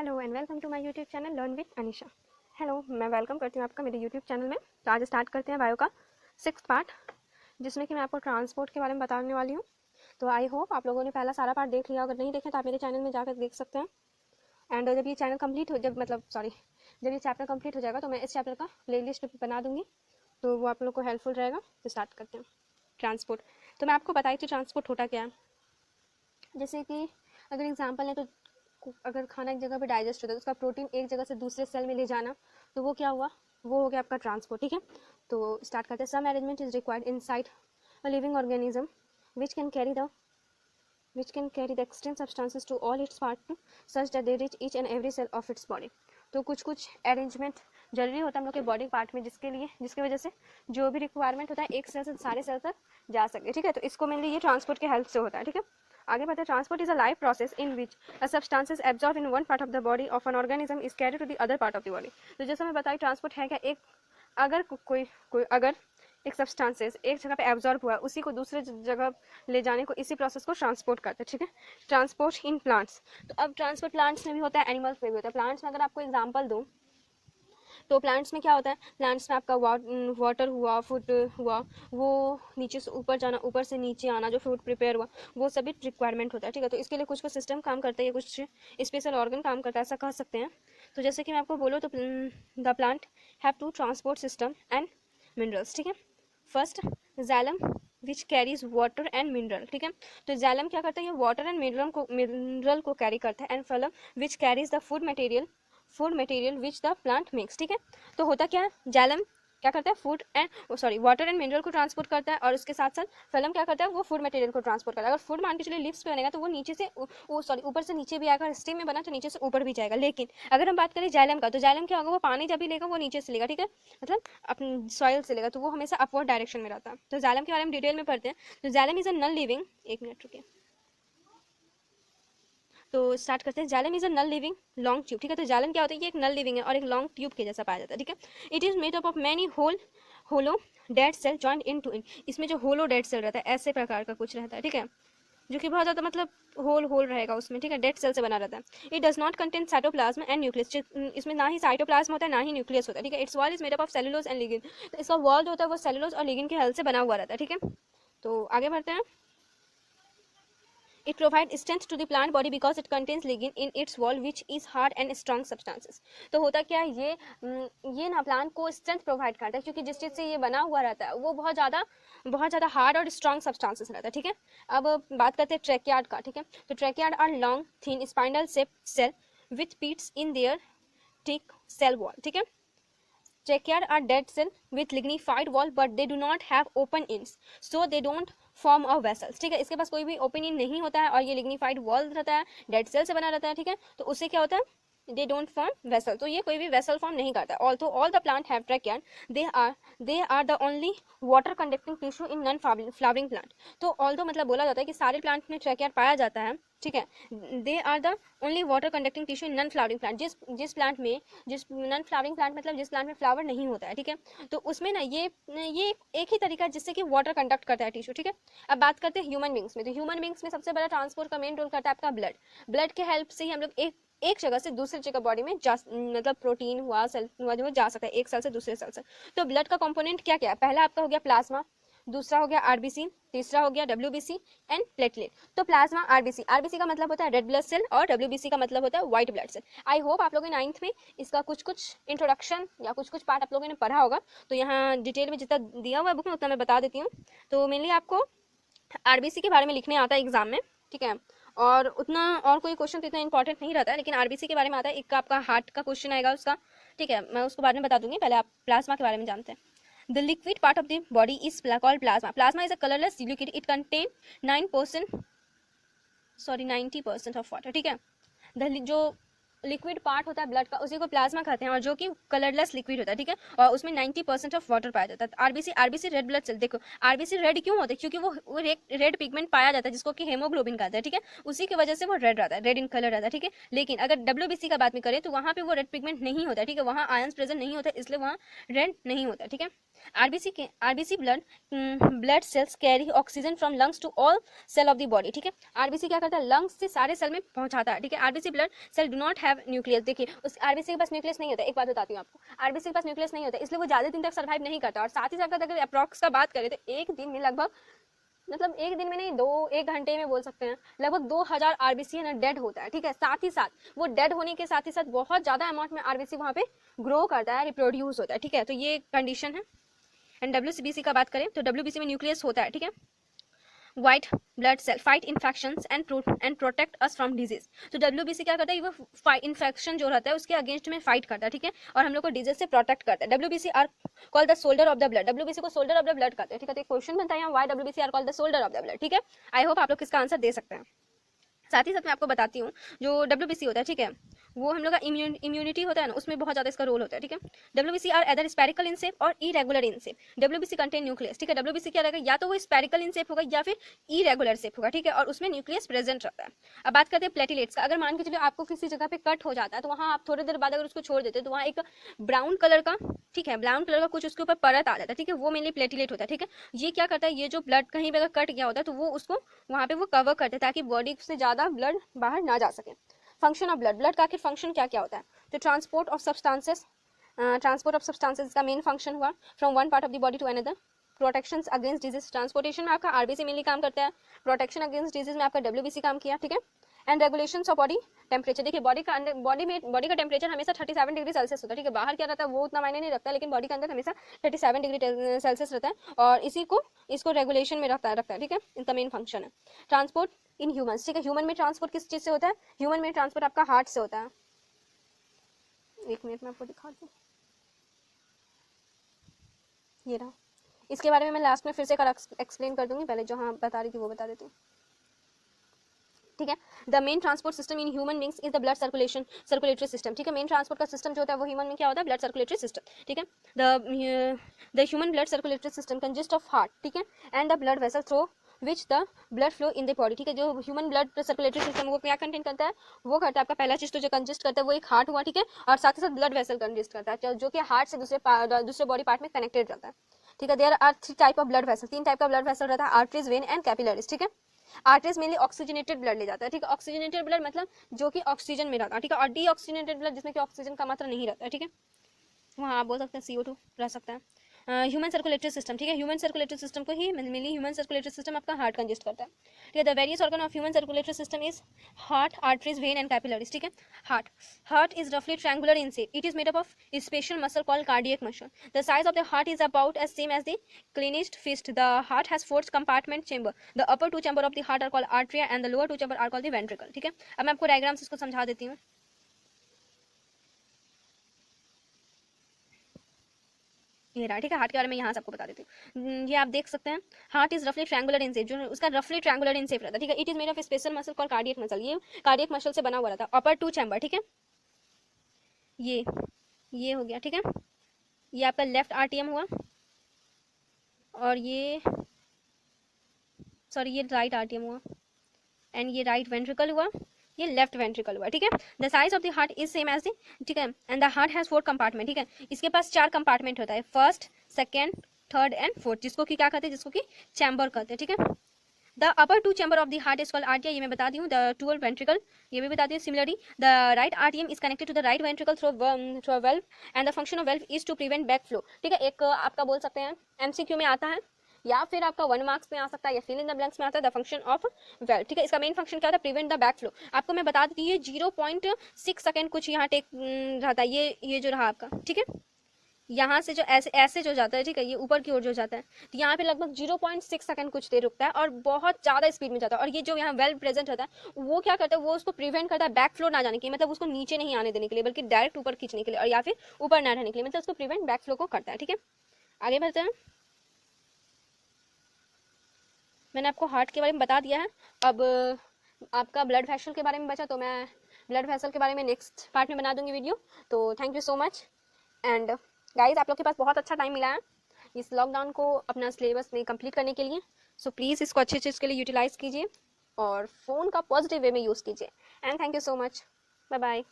Hello and welcome to my YouTube channel learn with Anisha. Hello, मैं welcome करती हूँ आपका मेरे यूट्यूब चैनल में। तो आज स्टार्ट करते हैं बायो का 6th पार्ट, जिसमें कि मैं आपको ट्रांसपोर्ट के बारे में बताने वाली हूँ। तो आई होप आप लोगों ने पहला सारा पार्ट देख लिया, अगर नहीं देखें तो आप मेरे चैनल में जाकर देख सकते हैं। एंड जब ये चैनल कंप्लीट हो जब ये चैप्टर कंप्लीट हो जाएगा तो मैं इस चैप्टर का प्लेलिस्ट बना दूँगी, तो वो आप लोग को हेल्पफुल रहेगा। तो स्टार्ट करते हैं ट्रांसपोर्ट। तो मैं आपको बताई थी ट्रांसपोर्ट होता क्या है। जैसे कि अगर एग्जाम्पल है तो अगर खाना एक जगह पे डाइजेस्ट होता है तो उसका प्रोटीन एक जगह से दूसरे सेल में ले जाना, तो वो क्या हुआ, वो हो गया आपका ट्रांसपोर्ट। ठीक है, तो स्टार्ट करते हैं। Some arrangement is required inside a living organism which can carry the extent substances to all its part such that they reach each and every cell of its body. तो कुछ arrangement जरूरी होता है हम लोग के बॉडी पार्ट में, जिसकी वजह से जो भी रिक्वायरमेंट होता है एक सेल से सारे सेल तक जा सके। ठीक है, तो इसको मेनली ये ट्रांसपोर्ट के हेल्प से होता है। ठीक है, आगे बढ़ते हैं। Transport is a life process in which a substances absorb in one part of the body of an organism is carry to the other part of the body. तो जैसे मैं बताई ट्रांसपोर्ट है क्या, अगर एक सब्सटेंसेस एक जगह पे एब्जॉर्ब हुआ उसी को दूसरे जगह ले जाने को, इसी प्रोसेस को ट्रांसपोर्ट करते हैं। ठीक है, ट्रांसपोर्ट इन प्लांट्स। तो अब ट्रांसपोर्ट प्लांट्स में भी होता है, एनिमल्स में भी होता है। प्लांट्स में अगर आपको एग्जांपल दूं तो प्लांट्स में क्या होता है, प्लांट्स में आपका वाटर हुआ, फूड हुआ, वो नीचे से ऊपर जाना, ऊपर से नीचे आना, जो फूड प्रिपेयर हुआ, वो सभी रिक्वायरमेंट होता है। ठीक है, तो इसके लिए कुछ सिस्टम काम करता है, कुछ स्पेशल ऑर्गन काम करता है, ऐसा कह सकते हैं। तो जैसे कि मैं आपको बोलूँ तो the plant have two transport system and minerals. ठीक है, first xylem which carries water and mineral. ठीक है, तो जाइलम क्या करता है, ये वाटर एंड मिनरल को कैरी करता है। And phloem which carries the food material which the plant makes. ठीक है, तो होता क्या है, जाइलम क्या करता है, वाटर एंड मिनरल को ट्रांसपोर्ट करता है, और उसके साथ साथ फलम क्या करता है, वो फूड मटेरियल को ट्रांसपोर्ट करता है। अगर फूड मान के चलिए लिप्स पे बनेगा तो वो नीचे से ऊपर से नीचे भी आएगा, स्टीम में बना तो नीचे से ऊपर भी जाएगा। लेकिन अगर हम बात करें जाइलम का, तो जाइलम क्या होगा, वो पानी जब भी लेगा वो नीचे से लेगा। ठीक है, मतलब अपने सॉइल से लेगा, तो वो हमेशा अपवर्ड डायरेक्शन में रहता है। तो जाइलम के बारे में डिटेल में पढ़ते हैं। तो xylem is a non living, एक मिनट रुकिए, तो स्टार्ट करते हैं। Xylem is a non living long tube. ठीक है, तो जाइलम क्या होता है, ये एक नॉन लिविंग है और एक लॉन्ग ट्यूब के जैसा पाया जाता है। ठीक है, it is made up of many hollow dead cell joint end to end. इसमें जो होलो डेड सेल रहता है ऐसे प्रकार का कुछ रहता है। ठीक है, जो कि बहुत ज़्यादा मतलब होल रहेगा उसमें। ठीक है, डेड सेल से बना रहता है। It does not contain cytoplasm and nucleus. इसमें ना ही साइटोप्लाज्म होता है ना ही न्यूक्लियस होता है। ठीक है, its wall is made up of cellulose and lignin. तो इसका वॉल जो होता है वो सेलुलोज और लिगिन के हेल्प से बना हुआ रहता है। ठीक है, तो आगे बढ़ते हैं। It provides strength to the plant body because it contains lignin in its wall which is hard and strong substances. तो होता क्या है, ये ना प्लांट को स्ट्रेंथ प्रोवाइड करता है, क्योंकि जिस चीज़ से ये बना हुआ रहता है वो बहुत ज़्यादा हार्ड और स्ट्रॉन्ग सब्सटेंसेस रहता है। ठीक है, अब बात करते हैं ट्रैकियार्ड का। ठीक है, तो ट्रैकियार्ड are long thin spindle shape cell with pits in their thick cell wall. ठीक है, Trachea are dead cell with lignified wall but they do not have open ends, so they don't form a vessels. ठीक है, इसके पास कोई भी open in नहीं होता है और ये लिग्निफाइड वॉल रहता है, डेड सेल से बना रहता है। ठीक है, तो उससे क्या होता है, दे डोंट फॉर्म वेसल, तो ये कोई भी वेसल फॉर्म नहीं करता। Also all the plant have trachea, they are the only water conducting tissue in non flowering plant. तो ऑल्दो मतलब बोला जाता है कि सारे प्लांट में ट्रैकिया पाया जाता है। ठीक है, they are the only water conducting tissue in non flowering plant. जिस प्लांट में, जिस नॉन फ्लावरिंग प्लांट मतलब जिस प्लांट में फ्लावर नहीं होता है। ठीक है, तो उसमें ना ये एक ही तरीका है जिससे कि वाटर कंडक्ट करता है टिश्यू। ठीक है, अब बात करते हैं ह्यूमन बींग्स में। तो ह्यूमन बींग्स में सबसे बड़ा ट्रांसपोर्ट का मेन रोल करता है आपका ब्लड के हेल्प से ही हम लोग एक जगह से दूसरी जगह बॉडी में मतलब प्रोटीन हुआ, सेल हुआ, जो जा सकता है एक सेल से दूसरे सेल से। तो ब्लड का कंपोनेंट क्या क्या है, पहला आपका हो गया प्लाज्मा, दूसरा हो गया आरबीसी, तीसरा हो गया डब्ल्यूबीसी एंड प्लेटलेट। तो प्लाज्मा, आरबीसी का मतलब होता है रेड ब्लड सेल और डब्ल्यूबीसी का मतलब होता है white blood cell. I hope आप लोगों ने 9th में इसका कुछ इंट्रोडक्शन या कुछ पार्ट आप लोगों ने पढ़ा होगा। तो यहाँ डिटेल में जितना दिया हुआ है बुक में उतना मैं बता देती हूँ। तो मेनली आपको आरबीसी के बारे में लिखने आता है एग्जाम में। ठीक है, और उतना और कोई क्वेश्चन तो इतना इंपॉर्टेंट नहीं रहता है, लेकिन आरबीसी के बारे में आता है। एक आपका हार्ट का क्वेश्चन आएगा उसका। ठीक है, मैं उसको बाद में बता दूंगी, पहले आप प्लाज्मा के बारे में जानते हैं। The liquid part of the body is called plasma. Plasma is a colorless liquid. It contains 90% of water. ठीक है, जो लिक्विड पार्ट होता है ब्लड का उसी को प्लाज्मा कहते हैं, और जो कि कलरलेस लिक्विड होता है। ठीक है, और उसमें 90% ऑफ वाटर पाया जाता है। RBC red blood cell. देखो आरबीसी रेड क्यों होते हैं, क्योंकि वो रेड पिगमेंट पाया जाता है जिसको कि हेमोग्लोबिन कहते हैं। ठीक है, उसी की वजह से वो रेड रहता है, रेड इन कलर रहता है। ठीक है, लेकिन अगर डब्ल्यूबीसी का बात में करें तो वहाँ पे वो रेड पिगमेंट नहीं होता है। ठीक है, वहाँ आयंस प्रेजेंट नहीं होता, इसलिए वहाँ रेड नहीं होता। ठीक है, RBC blood cells carry oxygen from lungs to all cell of the body. ठीक है, आरबीसी क्या करता है, लंग्स से सारे सेल में पहुंचाता है। ठीक है, RBC blood cell do not have have nucleus. देखिए उस आरबीसी के पास न्यूक्लियस नहीं होता, एक बात बताती हूँ आपको, आरबीसी के पास न्यूक्लियस नहीं होता, इसलिए वो ज़्यादा दिन तक सर्वाइव नहीं करता। और साथ ही साथ अगर अप्रॉक्स का बात करें तो एक दिन में लगभग, मतलब एक दिन में नहीं, एक घंटे में बोल सकते हैं, लगभग 2000 आरबीसी है ना डेड होता है, ठीक है। साथ ही साथ वो डेड होने के साथ ही साथ बहुत ज़्यादा अमाउंट में आरबीसी वहाँ पे ग्रो करता है, रिप्रोड्यूस होता है, ठीक है। तो ये कंडीशन है। एंड डब्ल्यूबीसी का बात करें तो डब्ल्यूबीसी में न्यूक्लियस होता है, ठीक है। White blood cell fight infections and protect us from disease. तो डब्ल्यूबीसी क्या करता है, वो इन्फेक्शन जो रहता है उसके अगेंस्ट में फाइट करता है, ठीक है, और हम लोग को डिजीज से प्रोटेक्ट करता है। WBC are called the soldier of the blood. WBC को शोल्डर ऑफ द ब्लड कहते हैं, ठीक है। तो एक क्वेश्चन बनता है यहाँ, why WBC are called the soldier of the blood, ठीक है। आई होप आप लोग इसका आंसर दे सकते हैं। साथ ही साथ मैं आपको बताती हूँ जो डब्ल्यूबीसी होता है, ठीक है, वो हम लोग का इम्यूनिटी होता है ना, उसमें बहुत ज़्यादा इसका रोल होता है, ठीक है। WBC are either spherical in shape और irregular in shape. WBC contain nucleus, ठीक है। डब्ल्यूबीसी क्या रहेगा, या तो वो स्पेरिकल इन शेप होगा या फिर इरेगुलर शेप होगा, ठीक है, और उसमें न्यूक्लियस प्रेजेंट रहता है। अब बात करते हैं प्लेटिलेट्स का। अगर मान के चलिए आपको किसी जगह पे कट हो जाता है तो वहाँ आप थोड़ी देर बाद अगर उसको छोड़ देते हैं तो वहाँ एक ब्राउन कलर का, ठीक है, ब्राउन कलर का कुछ उसके ऊपर परत आ जाता है, ठीक है, वो मेनली प्लेटिलेट होता है, ठीक है। ये क्या करता है, ये जो ब्लड कहीं पे अगर कट गया होता है तो वो उसको वहाँ पे वो कवर करते हैं ताकि बॉडी से ज़्यादा ब्लड बाहर ना जा सके। फंक्शन ऑफ ब्लड, ब्लड का आखिर फंक्शन क्या क्या होता है, तो ट्रांसपोर्ट ऑफ सब्सटेंसेस, का मेन फंक्शन हुआ from one part of the body to another. Protection against disease, transportation में आपका आरबीसी मेनली काम करता है, प्रोटेक्शन अगेंस्ट डिजीज में आपका डब्ल्यूबीसी काम किया, ठीक है। And regulation of body temperature, देखिए बॉडी का टेम्परेचर हमेशा 37 डिग्री सेल्सियस होता है, ठीक है। बाहर क्या रहता है वो उतना मायने नहीं रखता, लेकिन बॉडी के अंदर हमेशा 37 डिग्री सेल्सियस रहता है और इसको रेगुलेशन में रखता है, ठीक है। इनका मेन फंक्शन है। ट्रांसपोर्ट इन ह्यूमंस, ठीक है, ह्यूमन में ट्रांसपोर्ट किस चीज से होता है, ह्यूमन में ट्रांसपोर्ट आपका हार्ट से होता है। एक मिनट में आपको दिखा दूं, ये रहा। इसके बारे में मैं लास्ट में फिर से एक्सप्लेन कर दूंगी, पहले जो हाँ बता रही थी वो बता देती हूँ, ठीक है। The main transport system in human beings is the blood circulatory system, ठीक है। मेन ट्रांसपोर्ट का सिस्टम जो होता है वो ह्यूमन में क्या होता है, ब्लड सर्कुलेटरी सिस्टम, ठीक है। The human blood circulatory system consist of heart, ठीक है, and the blood vessel through which the blood flow in the body, ठीक है। जो ह्यूमन ब्लड सर्कुलेटरी सिस्टम वो क्या कंटेन करता है, वो करता है आपका पहला चीज तो जो कंसिस्ट करता है वो एक हार्ट हुआ, ठीक है, और साथ ही साथ ब्लड वेसल कंसिस्ट करता है जो कि हार्ट से दूसरे बॉडी पार्ट में कनेक्टेड रहता है, ठीक है। There are 3 type of blood vessel, 3 type का ब्लड वेसल रहता है, आर्टरीज, वेन एंड कैपिलरीज, ठीक है। आर्टरीज मेनली ऑक्सीजनेटेड ब्लड ले जाता है, ठीक है। ऑक्सीजनेटेड ब्लड मतलब जो कि ऑक्सीजन में रहता है, ठीक है, और डी ऑक्सीजनेटेड ब्लड जिसमें कि ऑक्सीजन का मात्रा नहीं रहता है, ठीक है, वहाँ आप बोल सकते हैं CO2 रह सकता है। ह्यूमन सर्कुलेटरी सिस्टम, ठीक है, ह्यूमन सर्कुलेटरी सिस्टम को ही मेनली ह्यूमन सर्कुलेटरी सिस्टम आपका हार्ट कंसिस्ट करता है, ठीक है। The various organ of human circulatory system is heart, arteries, vein and capillaries, ठीक है। हार्ट इज रफली triangular in shape, it is made up of special muscle called cardiac muscle. The size of the heart is about as same as the clenched fist. The heart has 4 compartment chamber, the upper 2 chamber of the heart are called atria and the lower 2 chamber are called the ventricle, ठीक है। अब मैं आपको diagram से इसको समझा देती हूँ। ये रहा, ठीक है। हार्ट के बारे में यहाँ से आपको बता देती हूँ। ये आप देख सकते हैं, हार्ट इज रफली ट्रायंगुलर इन शेप, जो उसका रफली ट्रायंगुलर इन शेप रहता है, ठीक है। It is made of special muscle called cardiac muscle, ये कार्डियक मसल से बना हुआ रहता है। अपर 2 चैम्बर, ठीक है, ये हो गया, ठीक है। ये आपका लेफ्ट आरटीएम हुआ और ये राइट आरटीएम हुआ एंड ये राइट वेंट्रिकल हुआ, ये लेफ्ट वेंट्रिकल हुआ, ठीक है। The size of the heart is same as the, ठीक है, and the heart has 4 compartment, ठीक है। इसके पास 4 कंपार्टमेंट होता है, first, second, third and fourth, जिसको कि क्या कहते हैं, जिसको कि चैम्बर कहते हैं, ठीक है। The upper 2 chamber of the heart is called आर्टिया, ये मैं बता दी हूँ। द टूअल वेंट्रिकल, ये भी बता दी हूँ। सिमिलरली द राइट आरटीएम is connected to the right ventricle through a valve and the function of valve is to prevent back flow, ठीक है। एक आपका बोल सकते हैं MCQ में आता है या फिर आपका 1 मार्क्स में आ सकता है या फिल इन द ब्लैंक्स में आता है, द फंक्शन ऑफ वेल्व, ठीक है। इसका मेन फंक्शन क्या होता है, प्रिवेंट द बैक फ्लो। आपको मैं बता देती हूँ, 0.6 सेकंड कुछ यहाँ टेक रहता है, ये जो रहा आपका, ठीक है। यहाँ से जो ऐसे जो जाता है, ठीक है, ये ऊपर की ओर जो जाता है, तो यहाँ पे लगभग 0.6 सेकंड कुछ देर रुकता है और बहुत ज़्यादा स्पीड में जाता है। और ये जो यहाँ वेल्व प्रेजेंट होता है वो क्या करता है, वो उसको प्रिवेंट करता है बैक फ्लो ना जाने के लिए, मतलब उसको नीचे नहीं आने देने के लिए, बल्कि डायरेक्ट ऊपर खींचने के लिए, और या फिर ऊपर ना रहने के लिए, मतलब उसको प्रिवेंट बैक फ्लो को करता है, ठीक है। आगे बढ़ते हैं। मैंने आपको हार्ट के बारे में बता दिया है। अब आपका ब्लड वेसल के बारे में बचा, तो मैं ब्लड वेसल के बारे में नेक्स्ट पार्ट में बना दूंगी वीडियो। तो thank you so much. And guys, आप लोग के पास बहुत अच्छा टाइम मिला है इस लॉकडाउन को अपना सिलेबस में कंप्लीट करने के लिए। सो प्लीज़ इसको अच्छे चीज़ के लिए यूटिलाइज़ कीजिए और फ़ोन का पॉजिटिव वे में यूज़ कीजिए। And thank you so much, bye bye.